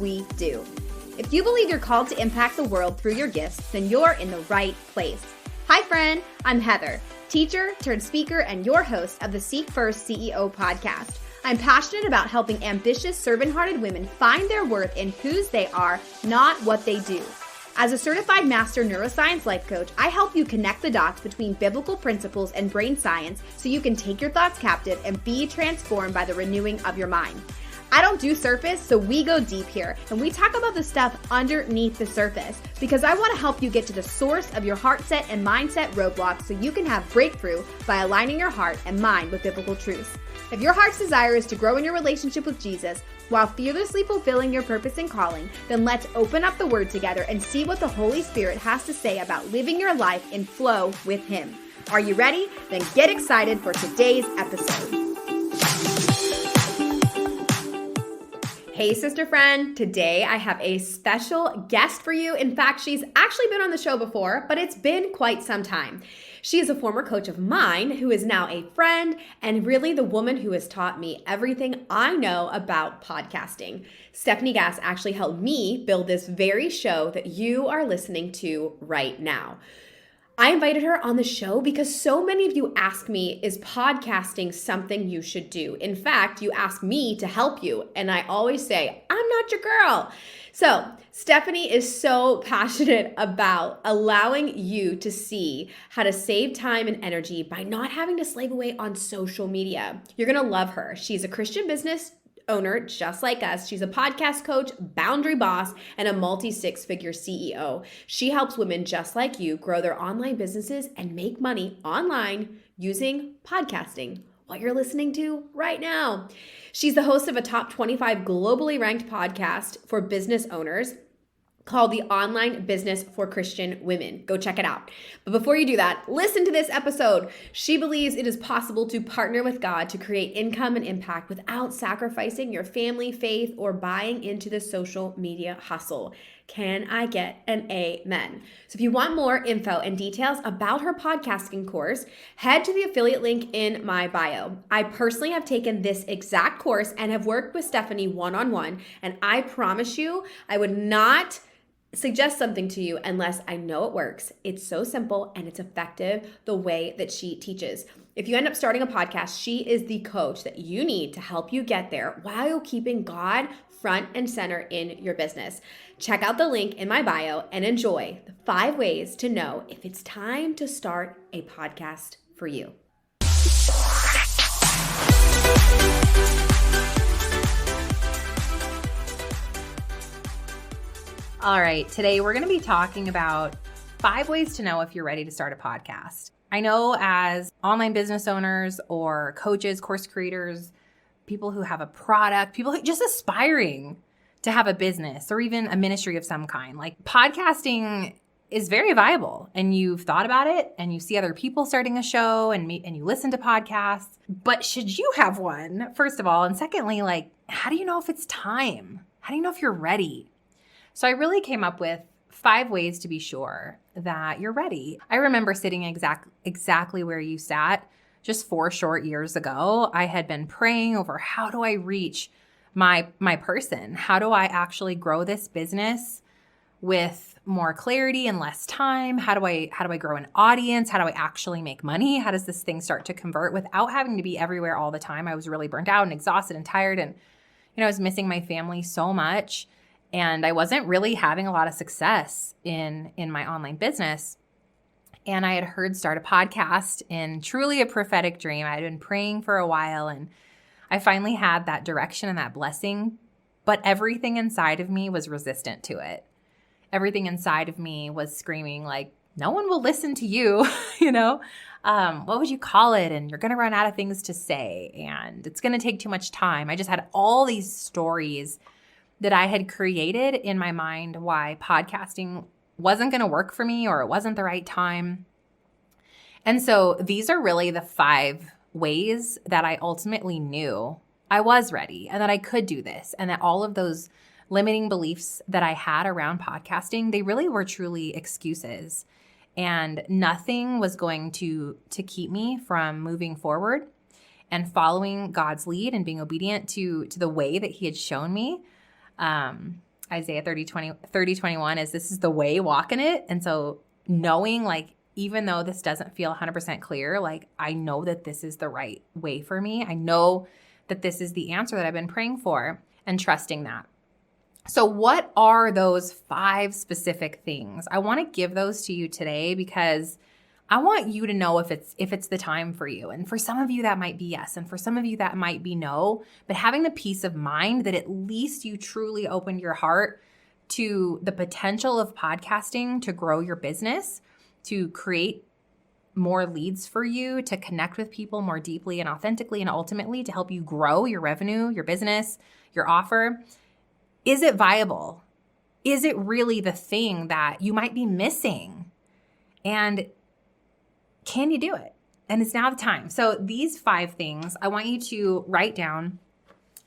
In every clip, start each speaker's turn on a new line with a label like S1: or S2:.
S1: we do. If you believe you're called to impact the world through your gifts, then you're in the right place. Hi friend, I'm Heather, teacher turned speaker and your host of the Seek First CEO podcast. I'm passionate about helping ambitious, servant-hearted women find their worth in whose they are, not what they do. As a certified master neuroscience life coach, I help you connect the dots between biblical principles and brain science so you can take your thoughts captive and be transformed by the renewing of your mind. I don't do surface, so we go deep here, and we talk about the stuff underneath the surface because I want to help you get to the source of your heart set and mindset roadblocks so you can have breakthrough by aligning your heart and mind with biblical truths. If your heart's desire is to grow in your relationship with Jesus while fearlessly fulfilling your purpose and calling, then let's open up the Word together and see what the Holy Spirit has to say about living your life in flow with Him. Are you ready? Then get excited for today's episode. Hey, sister friend. Today I have a special guest for you. In fact, she's actually been on the show before, but it's been quite some time. She is a former coach of mine who is now a friend and really the woman who has taught me everything I know about podcasting. Stephanie Gass actually helped me build this very show that you are listening to right now. I invited her on the show because so many of you ask me, is podcasting something you should do? In fact, you ask me to help you, and I always say, I'm not your girl. So Stephanie is so passionate about allowing you to see how to save time and energy by not having to slave away on social media. You're going to love her. She's a Christian business owner just like us. She's a podcast coach, boundary boss, and a multi-six-figure CEO. She helps women just like you grow their online businesses and make money online using podcasting, what you're listening to right now. She's the host of a top 25 globally ranked podcast for business owners called The Online Business for Christian Women. Go check it out. But before you do that, listen to this episode. She believes it is possible to partner with God to create income and impact without sacrificing your family, faith, or buying into the social media hustle. Can I get an amen? So if you want more info and details about her podcasting course, head to the affiliate link in my bio. I personally have taken this exact course and have worked with Stephanie one-on-one, and I promise you, I would not suggest something to you unless I know it works. It's so simple and it's effective the way that she teaches. If you end up starting a podcast, she is the coach that you need to help you get there while keeping God front and center in your business. Check out the link in my bio and enjoy the 5 ways to know if it's time to start a podcast for you.
S2: All right, today we're going to be talking about 5 ways to know if you're ready to start a podcast. I know as online business owners or coaches, course creators, people who have a product, people who just aspiring to have a business or even a ministry of some kind, like podcasting is very viable and you've thought about it and you see other people starting a show and you listen to podcasts, but should you have one, first of all? And secondly, like, how do you know if it's time? How do you know if you're ready? So I really came up with 5 ways to be sure that you're ready. I remember sitting exactly where you sat just 4 short years ago. I had been praying over how do I reach my person? How do I actually grow this business with more clarity and less time? How do I grow an audience? How do I actually make money? How does this thing start to convert without having to be everywhere all the time? I was really burnt out and exhausted and tired, and I was missing my family so much. And I wasn't really having a lot of success in my online business. And I had heard start a podcast in truly a prophetic dream. I had been praying for a while and I finally had that direction and that blessing, but everything inside of me was resistant to it. Everything inside of me was screaming like, no one will listen to you, what would you call it? And you're going to run out of things to say and it's going to take too much time. I just had all these stories that I had created in my mind why podcasting wasn't going to work for me or it wasn't the right time. And so these are really the 5 ways that I ultimately knew I was ready and that I could do this and that all of those limiting beliefs that I had around podcasting, they really were truly excuses and nothing was going to keep me from moving forward and following God's lead and being obedient to the way that he had shown me. Isaiah 30:21 is this is the way, walk in it. And so knowing like, even though this doesn't feel 100% clear, like I know that this is the right way for me. I know that this is the answer that I've been praying for and trusting that. So what are those 5 specific things? I want to give those to you today because I want you to know if it's the time for you. And for some of you that might be yes, and for some of you that might be no, but having the peace of mind that at least you truly opened your heart to the potential of podcasting to grow your business, to create more leads for you, to connect with people more deeply and authentically, and ultimately to help you grow your revenue, your business, your offer. Is it viable? Is it really the thing that you might be missing? And can you do it? And it's now the time. So these 5 things I want you to write down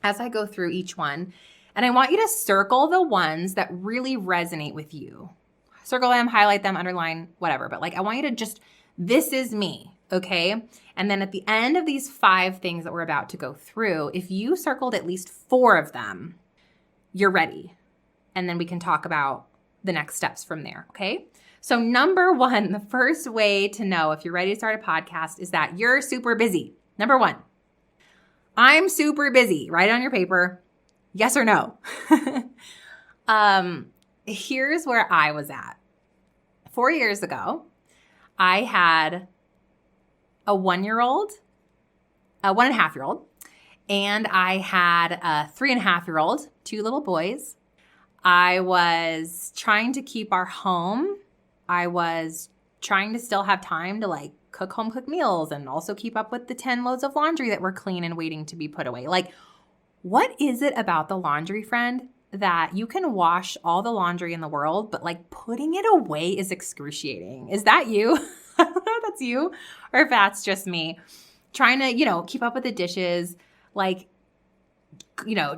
S2: as I go through each one. And I want you to circle the ones that really resonate with you. Circle them, highlight them, underline, whatever. But like, I want you to just, this is me, okay? And then at the end of these 5 things that we're about to go through, if you circled at least 4 of them, you're ready. And then we can talk about the next steps from there, okay? So number 1, the first way to know if you're ready to start a podcast is that you're super busy. Number 1, I'm super busy. Write it on your paper. Yes or no? Here's where I was at. 4 years ago, I had a 1-year-old, a 1.5-year-old, and I had a 3.5-year-old, 2 little boys. I was trying to keep our home. I was trying to still have time to like cook home cooked meals and also keep up with the 10 loads of laundry that were clean and waiting to be put away. Like, what is it about the laundry, friend, that you can wash all the laundry in the world, but like putting it away is excruciating? Is that you? I don't know if that's you or if that's just me trying to, keep up with the dishes, like,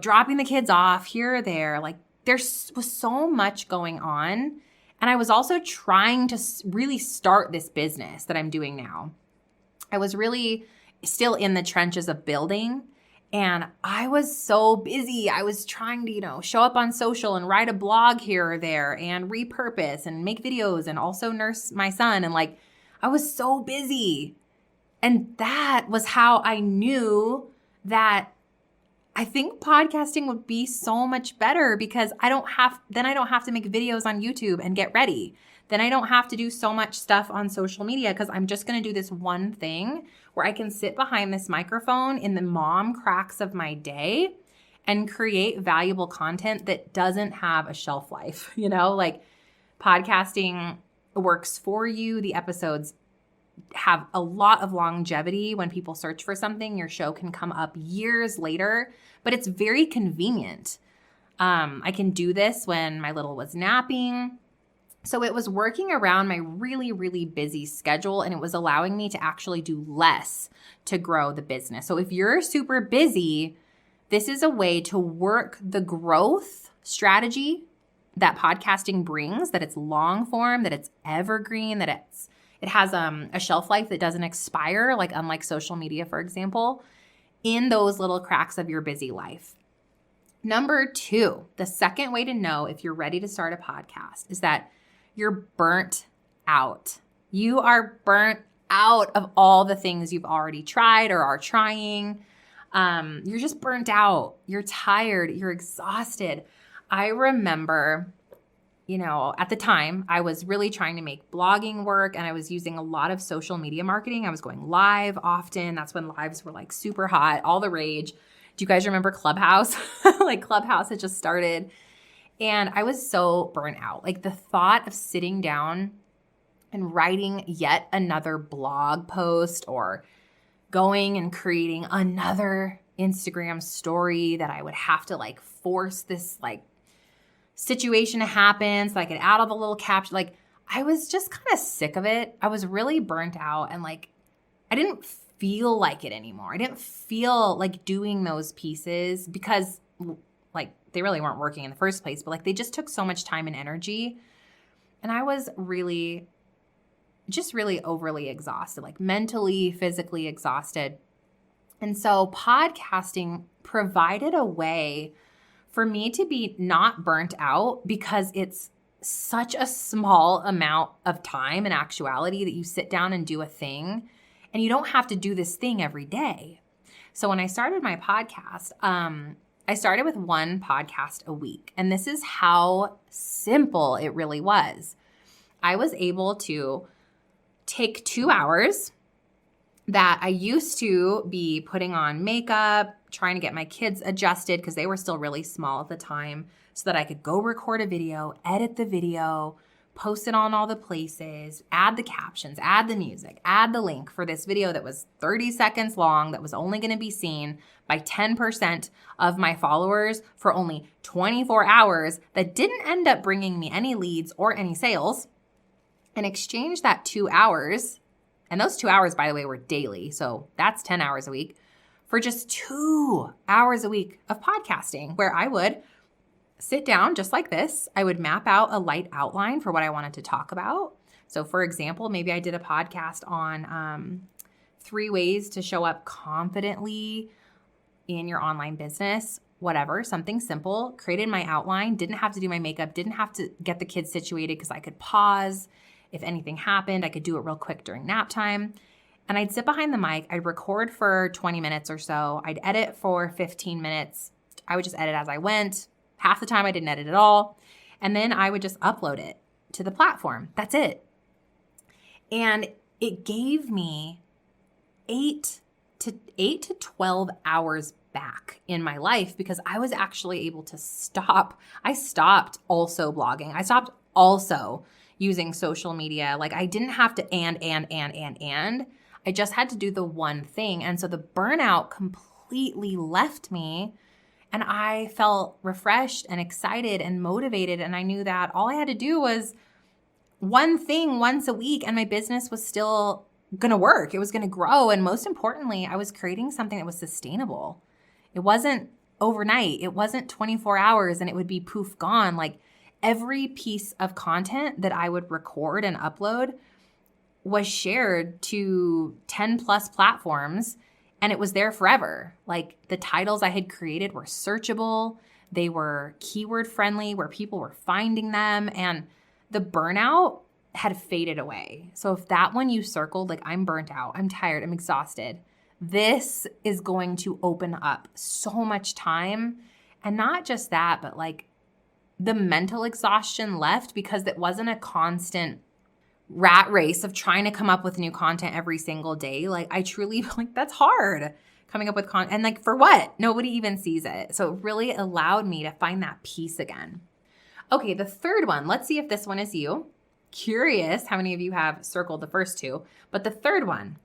S2: dropping the kids off here or there. Like there was so much going on. And I was also trying to really start this business that I'm doing now. I was really still in the trenches of building, and I was so busy. I was trying to, show up on social and write a blog here or there and repurpose and make videos and also nurse my son. And like, I was so busy. And that was how I knew that I think podcasting would be so much better because I don't have to make videos on YouTube and get ready. Then I don't have to do so much stuff on social media because I'm just going to do this one thing where I can sit behind this microphone in the mom cracks of my day and create valuable content that doesn't have a shelf life. Like podcasting works for you. The episodes have a lot of longevity. When people search for something, your show can come up years later, but it's very convenient. I can do this when my little was napping. So it was working around my really, really busy schedule, and it was allowing me to actually do less to grow the business. So if you're super busy, this is a way to work the growth strategy that podcasting brings, that it's long form, that it's evergreen, that it has a shelf life that doesn't expire, like unlike social media, for example, in those little cracks of your busy life. Number 2, the second way to know if you're ready to start a podcast is that you're burnt out. You are burnt out of all the things you've already tried or are trying. You're just burnt out. You're tired. You're exhausted. I remember at the time, I was really trying to make blogging work, and I was using a lot of social media marketing. I was going live often. That's when lives were like super hot, all the rage. Do you guys remember Clubhouse? Like Clubhouse had just started, and I was so burnt out. Like the thought of sitting down and writing yet another blog post or going and creating another Instagram story that I would have to like force this like situation to happen so I could add all the little caption. Like I was just kind of sick of it. I was really burnt out, and like I didn't feel like it anymore. I didn't feel like doing those pieces because like they really weren't working in the first place, but like they just took so much time and energy. And I was really overly exhausted, like mentally, physically exhausted. And so podcasting provided a way for me to be not burnt out because it's such a small amount of time in actuality that you sit down and do a thing, and you don't have to do this thing every day. So when I started my podcast, I started with one podcast a week, and this is how simple it really was. I was able to take 2 hours that I used to be putting on makeup, trying to get my kids adjusted because they were still really small at the time, so that I could go record a video, edit the video, post it on all the places, add the captions, add the music, add the link for this video that was 30 seconds long, that was only going to be seen by 10% of my followers for only 24 hours, that didn't end up bringing me any leads or any sales. And exchange that 2 hours, and those 2 hours, by the way, were daily, so that's 10 hours a week, for just 2 hours a week of podcasting, where I would sit down just like this. I would map out a light outline for what I wanted to talk about. So for example, maybe I did a podcast on 3 ways to show up confidently in your online business, whatever, something simple. Created my outline, didn't have to do my makeup, didn't have to get the kids situated because I could pause. If anything happened, I could do it real quick during nap time. And I'd sit behind the mic, I'd record for 20 minutes or so, I'd edit for 15 minutes. I would just edit as I went. Half the time I didn't edit at all. And then I would just upload it to the platform. That's it. And it gave me 8 to 12 hours back in my life because I was actually able to stop. I stopped also blogging. I stopped also using social media. Like I didn't have to and. I just had to do the one thing. And so the burnout completely left me, and I felt refreshed and excited and motivated. And I knew that all I had to do was one thing once a week, and my business was still going to work. It was going to grow. And most importantly, I was creating something that was sustainable. It wasn't overnight. It wasn't 24 hours and it would be poof gone. Like every piece of content that I would record and upload was shared to 10 plus platforms, and it was there forever. Like the titles I had created were searchable. They were keyword friendly where people were finding them, and the burnout had faded away. So if that one you circled, like I'm burnt out, I'm tired, I'm exhausted, this is going to open up so much time. And not just that, but like the mental exhaustion left because it wasn't a constant rat race of trying to come up with new content every single day. Like I truly, like that's hard coming up with content. And like for what? Nobody even sees it. So it really allowed me to find that peace again. Okay, the third one, let's see if this one is you. Curious how many of you have circled the first two, but the third one,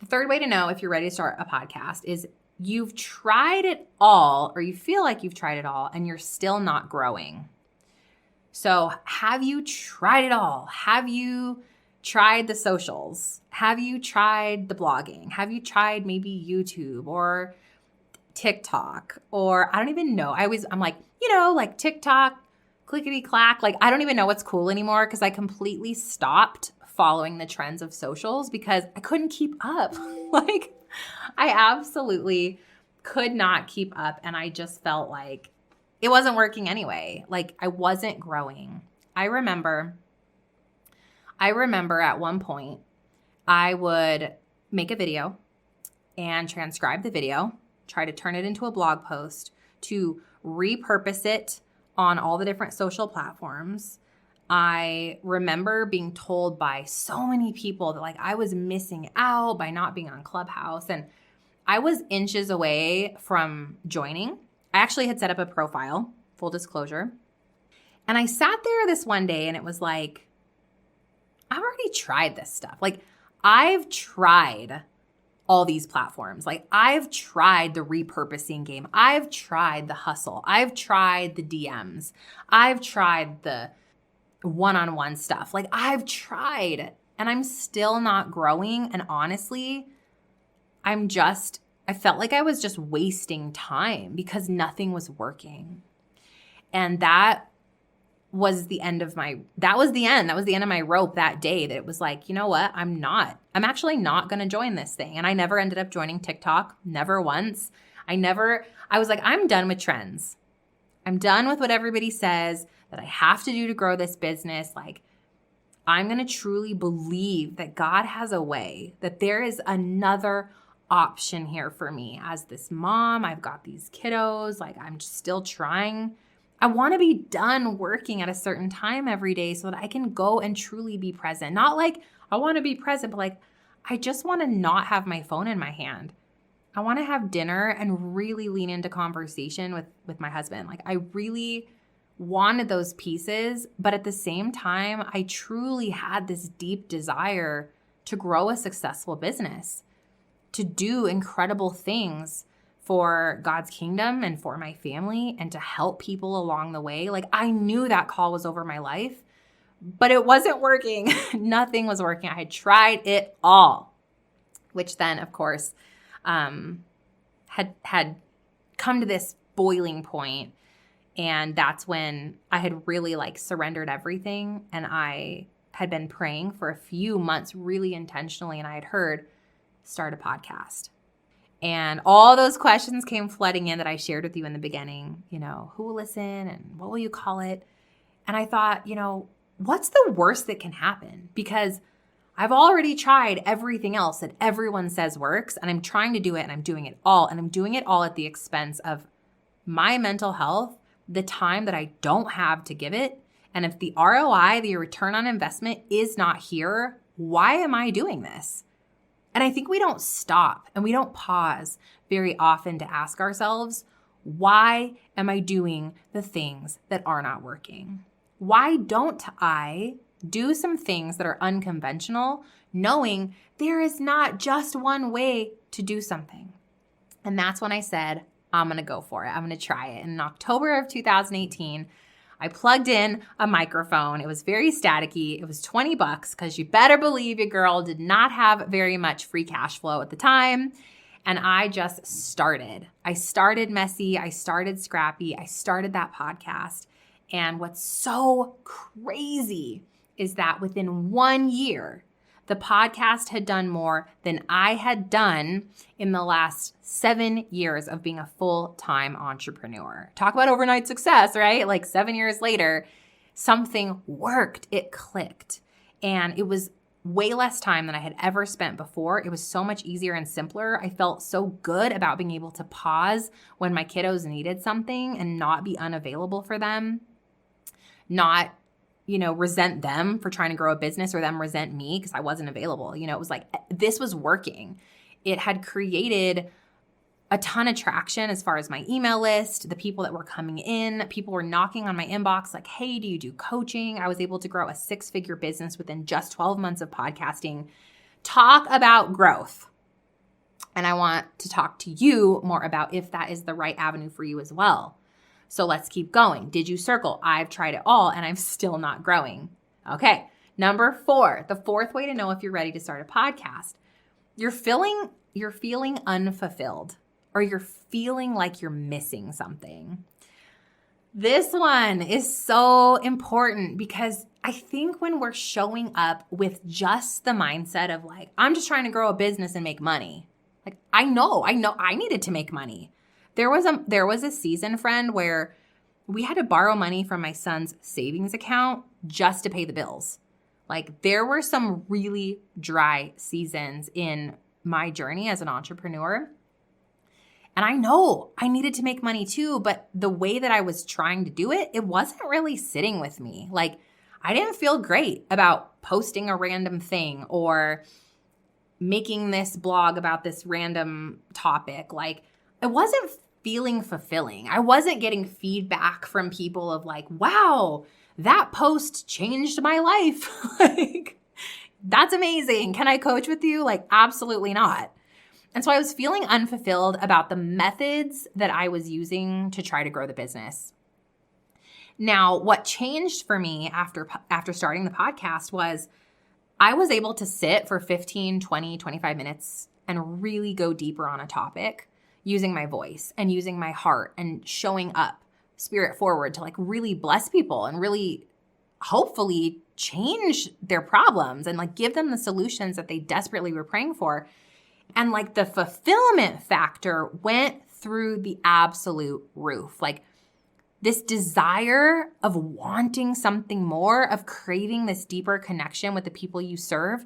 S2: the third way to know if you're ready to start a podcast is you've tried it all, or you feel like you've tried it all and you're still not growing. So have you tried it all? Have you tried the socials? Have you tried the blogging? Have you tried maybe YouTube or TikTok? Or I don't even know. I'm like, like TikTok, clickety clack. Like I don't even know what's cool anymore because I completely stopped following the trends of socials because I couldn't keep up. Like I absolutely could not keep up. And I just felt like it wasn't working anyway. Like I wasn't growing. I remember at one point I would make a video and transcribe the video, try to turn it into a blog post, to repurpose it on all the different social platforms. I remember being told by so many people that like I was missing out by not being on Clubhouse, and I was inches away from joining. I actually had set up a profile, full disclosure. And I sat there this one day and it was like, I've already tried this stuff. Like I've tried all these platforms. Like I've tried the repurposing game. I've tried the hustle. I've tried the DMs. I've tried the one-on-one stuff. Like I've tried and I'm still not growing. And honestly, I felt like I was just wasting time because nothing was working. And that was the end of my rope that day, that it was like, you know what? I'm actually not going to join this thing. And I never ended up joining TikTok, never once. I was like, I'm done with trends. I'm done with what everybody says that I have to do to grow this business. Like, I'm going to truly believe that God has a way, that there is another option here for me as this mom. I've got these kiddos. Like, I'm just still trying. I want to be done working at a certain time every day so that I can go and truly be present. Not like I want to be present, but like I just want to not have my phone in my hand. I want to have dinner and really lean into conversation with my husband. Like, I really wanted those pieces, but at the same time, I truly had this deep desire to grow a successful business, to do incredible things for God's kingdom and for my family, and to help people along the way. Like, I knew that call was over my life, but it wasn't working. Nothing was working. I had tried it all, which then, of course, had come to this boiling point. And that's when I had really like surrendered everything. And I had been praying for a few months really intentionally. And I had heard, start a podcast. And all those questions came flooding in that I shared with you in the beginning. You know, who will listen and what will you call it? And I thought, you know, what's the worst that can happen? Because I've already tried everything else that everyone says works, and I'm trying to do it, and I'm doing it all. And I'm doing it all at the expense of my mental health, the time that I don't have to give it. And if the ROI, the return on investment, is not here, why am I doing this? And I think we don't stop and we don't pause very often to ask ourselves, why am I doing the things that are not working? Why don't I do some things that are unconventional, knowing there is not just one way to do something? And that's when I said, I'm going to go for it. I'm going to try it. And in October of 2018, I plugged in a microphone. It was very staticky. It was $20 because you better believe your girl did not have very much free cash flow at the time. And I just started. I started messy. I started scrappy. I started that podcast. And what's so crazy is that within 1 year, the podcast had done more than I had done in the last 7 years of being a full-time entrepreneur. Talk about overnight success, right? Like 7 years later, something worked. It clicked. And it was way less time than I had ever spent before. It was so much easier and simpler. I felt so good about being able to pause when my kiddos needed something and not be unavailable for them, not resent them for trying to grow a business or them resent me because I wasn't available. It was like, this was working. It had created a ton of traction as far as my email list, the people that were coming in, people were knocking on my inbox like, hey, do you do coaching? I was able to grow a 6-figure business within just 12 months of podcasting. Talk about growth. And I want to talk to you more about if that is the right avenue for you as well. So let's keep going. Did you circle? I've tried it all and I'm still not growing. Okay. Number 4, the fourth way to know if you're ready to start a podcast. You're feeling unfulfilled, or you're feeling like you're missing something. This one is so important because I think when we're showing up with just the mindset of like, I'm just trying to grow a business and make money. Like, I know I needed to make money. There was a season, friend, where we had to borrow money from my son's savings account just to pay the bills. Like, there were some really dry seasons in my journey as an entrepreneur. And I know I needed to make money too, but the way that I was trying to do it, it wasn't really sitting with me. Like, I didn't feel great about posting a random thing or making this blog about this random topic. Like, it wasn't feeling fulfilling. I wasn't getting feedback from people of like, wow, that post changed my life. Like, that's amazing. Can I coach with you? Like, absolutely not. And so I was feeling unfulfilled about the methods that I was using to try to grow the business. Now, what changed for me after starting the podcast was I was able to sit for 15, 20, 25 minutes and really go deeper on a topic using my voice and using my heart and showing up spirit forward to like really bless people and really hopefully change their problems and like give them the solutions that they desperately were praying for. And like the fulfillment factor went through the absolute roof. Like this desire of wanting something more, of craving this deeper connection with the people you serve,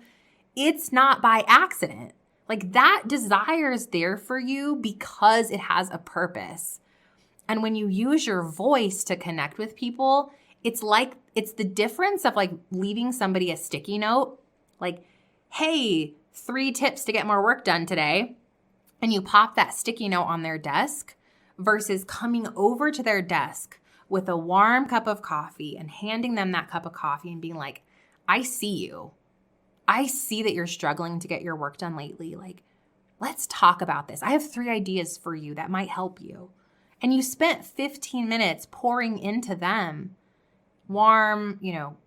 S2: it's not by accident. Like that desire is there for you because it has a purpose. And when you use your voice to connect with people, it's the difference of like leaving somebody a sticky note, like, hey, 3 tips to get more work done today. And you pop that sticky note on their desk versus coming over to their desk with a warm cup of coffee and handing them that cup of coffee and being like, I see you. I see that you're struggling to get your work done lately. Like, let's talk about this. I have 3 ideas for you that might help you. And you spent 15 minutes pouring into them. Warm,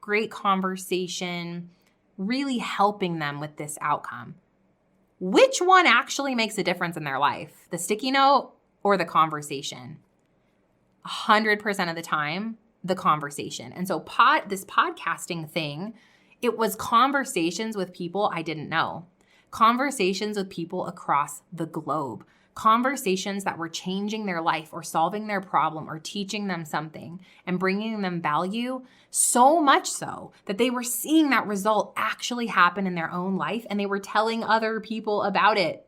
S2: great conversation, really helping them with this outcome. Which one actually makes a difference in their life? The sticky note or the conversation? 100% of the time, the conversation. And so this podcasting thing, it was conversations with people I didn't know. Conversations with people across the globe. Conversations that were changing their life or solving their problem or teaching them something and bringing them value, so much so that they were seeing that result actually happen in their own life and they were telling other people about it.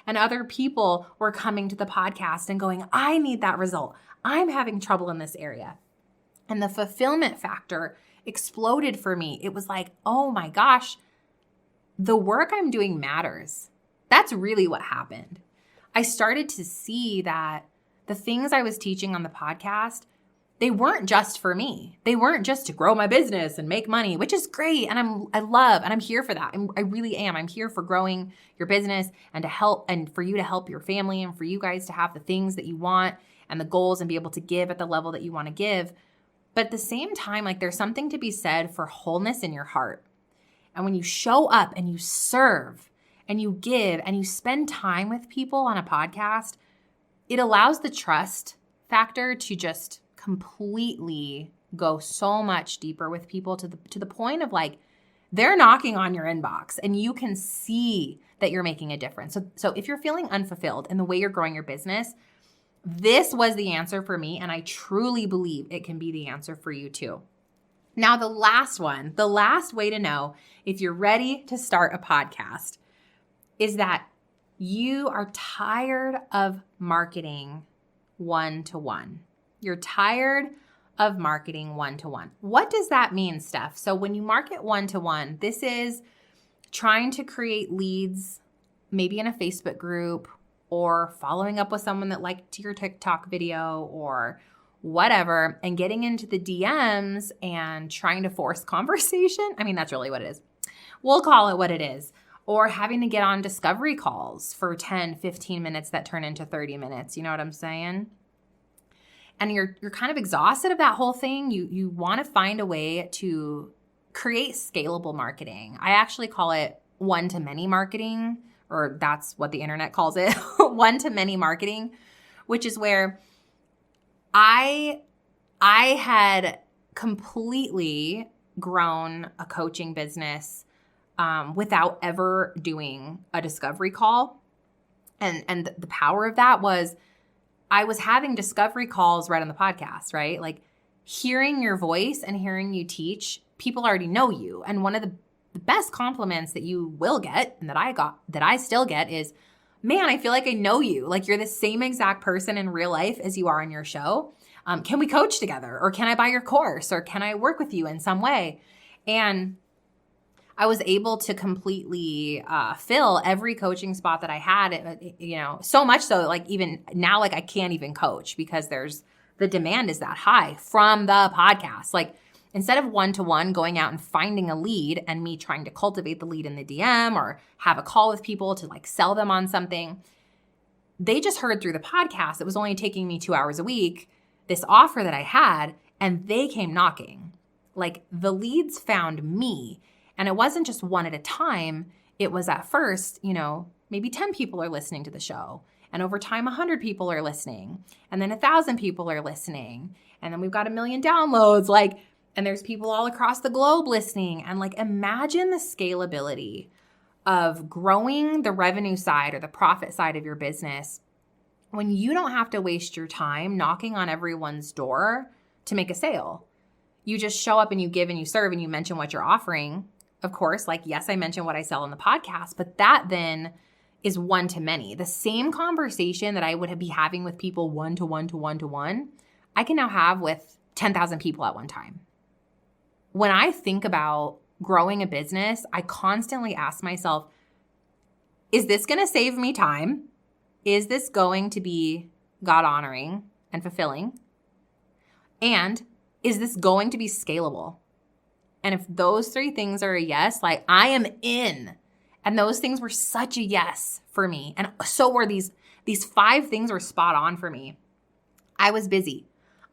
S2: And other people were coming to the podcast and going, I need that result. I'm having trouble in this area. And the fulfillment factor exploded for me. It was like, oh my gosh, the work I'm doing matters. That's really what happened. I started to see that the things I was teaching on the podcast, they weren't just for me. They weren't just to grow my business and make money, which is great. And I love, and I'm here for that. I really am. I'm here for growing your business and to help, and for you to help your family and for you guys to have the things that you want and the goals and be able to give at the level that you want to give. But at the same time, like there's something to be said for wholeness in your heart. And when you show up and you serve and you give and you spend time with people on a podcast, it allows the trust factor to just completely go so much deeper with people to the point of like they're knocking on your inbox and you can see that you're making a difference. So if you're feeling unfulfilled in the way you're growing your business, this was the answer for me, and I truly believe it can be the answer for you too. Now, the last way to know if you're ready to start a podcast is that you are tired of marketing one-to-one. You're tired of marketing one-to-one. What does that mean, Stef? So when you market one-to-one, this is trying to create leads, maybe in a Facebook group, or following up with someone that liked your TikTok video or whatever, and getting into the DMs and trying to force conversation. I mean, that's really what it is. We'll call it what it is. Or having to get on discovery calls for 10, 15 minutes that turn into 30 minutes. You know what I'm saying? And you're kind of exhausted of that whole thing. You want to find a way to create scalable marketing. I actually call it one-to-many marketing, or that's what the internet calls it, one-to-many marketing, which is where I had completely grown a coaching business without ever doing a discovery call. And the power of that was I was having discovery calls right on the podcast, right? Like hearing your voice and hearing you teach, people already know you. And one of the best compliments that you will get and that I still get is, man, I feel like I know you. Like you're the same exact person in real life as you are on your show. Can we coach together? Or can I buy your course? Or can I work with you in some way? And I was able to completely fill every coaching spot that I had, so much so like even now, like I can't even coach because the demand is that high from the podcast. Like instead of one-to-one going out and finding a lead and me trying to cultivate the lead in the DM or have a call with people to like sell them on something, they just heard through the podcast. It was only taking me 2 hours a week, this offer that I had, and they came knocking. Like the leads found me. And it wasn't just one at a time. It was at first, maybe 10 people are listening to the show. And over time, 100 people are listening. And then 1,000 people are listening. And then we've got 1 million downloads. And there's people all across the globe listening. And imagine the scalability of growing the revenue side or the profit side of your business when you don't have to waste your time knocking on everyone's door to make a sale. You just show up and you give and you serve and you mention what you're offering. Of course, like, yes, I mentioned what I sell on the podcast, but that then is one to many. The same conversation that I would be having with people one to one, I can now have with 10,000 people at one time. When I think about growing a business, I constantly ask myself, is this going to save me time? Is this going to be God honoring and fulfilling? And is this going to be scalable? And if those three things are a yes, like, I am in. And those things were such a yes for me. And so were these 5 things were spot on for me. I was busy.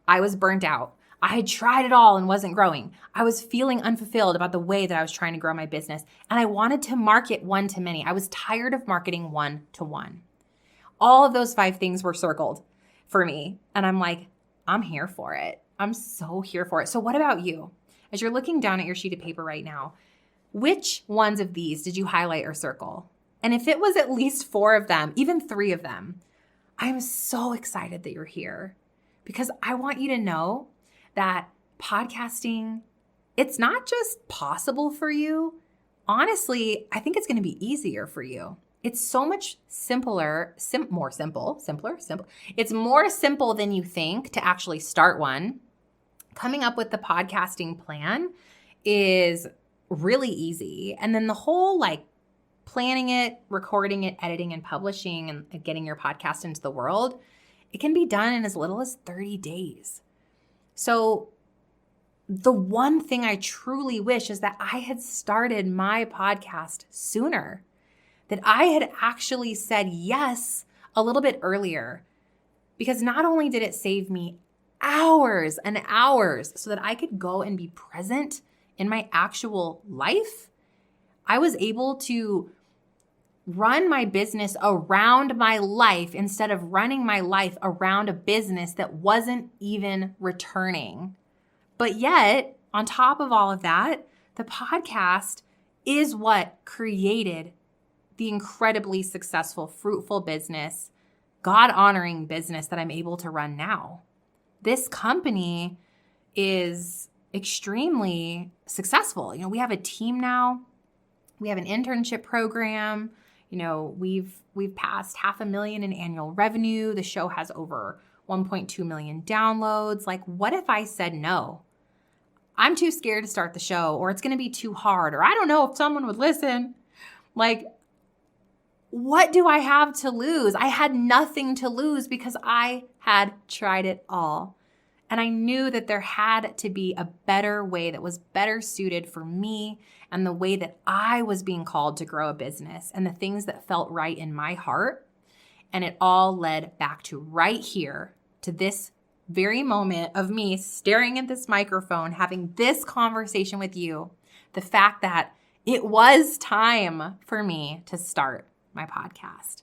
S2: I was burnt out. I had tried it all and wasn't growing. I was feeling unfulfilled about the way that I was trying to grow my business. And I wanted to market one to many. I was tired of marketing one to one. All of those 5 things were circled for me. And I'm like, I'm here for it. I'm so here for it. So what about you? As you're looking down at your sheet of paper right now, which ones of these did you highlight or circle? And if it was at least 4 of them, even 3 of them, I'm so excited that you're here because I want you to know that podcasting, it's not just possible for you. Honestly, I think it's going to be easier for you. It's so much simpler, more simple. It's more simple than you think to actually start one. Coming up with the podcasting plan is really easy. And then the whole like planning it, recording it, editing and publishing and getting your podcast into the world, it can be done in as little as 30 days. So the one thing I truly wish is that I had started my podcast sooner, that I had actually said yes a little bit earlier, because not only did it save me hours and hours so that I could go and be present in my actual life, I was able to run my business around my life instead of running my life around a business that wasn't even returning. But yet, on top of all of that, the podcast is what created the incredibly successful, fruitful business, God-honoring business that I'm able to run now. This company is extremely successful. We have a team now. We have an internship program. We've passed $500,000 in annual revenue. The show has over 1.2 million downloads. Like, what if I said no? I'm too scared to start the show, or it's going to be too hard, or I don't know if someone would listen. Like, what do I have to lose? I had nothing to lose because I had tried it all. And I knew that there had to be a better way that was better suited for me and the way that I was being called to grow a business and the things that felt right in my heart. And it all led back to right here, to this very moment of me staring at this microphone, having this conversation with you, the fact that it was time for me to start my podcast.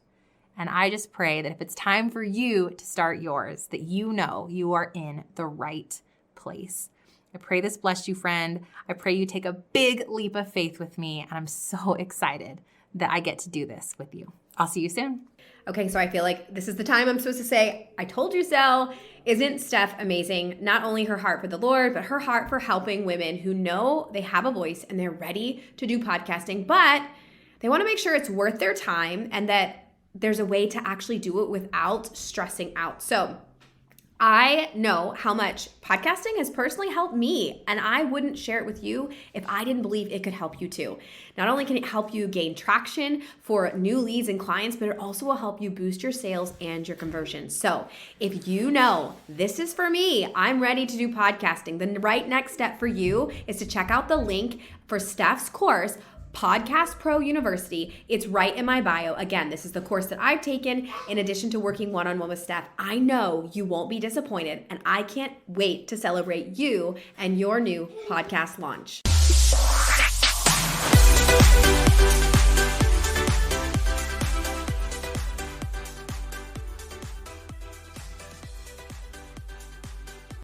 S2: And I just pray that if it's time for you to start yours, that you know you are in the right place. I pray this bless you, friend. I pray you take a big leap of faith with me. And I'm so excited that I get to do this with you. I'll see you soon.
S1: Okay, so I feel like this is the time I'm supposed to say, I told you so. Isn't Stef amazing? Not only her heart for the Lord, but her heart for helping women who know they have a voice and they're ready to do podcasting, but they want to make sure it's worth their time and that there's a way to actually do it without stressing out. So I know how much podcasting has personally helped me, and I wouldn't share it with you if I didn't believe it could help you too. Not only can it help you gain traction for new leads and clients, but it also will help you boost your sales and your conversions. So if you know this is for me, I'm ready to do podcasting, the right next step for you is to check out the link for Stef's course, Podcast Pro University. It's right in my bio. Again, this is the course that I've taken in addition to working one-on-one with Stef. I know you won't be disappointed, and I can't wait to celebrate you and your new podcast launch.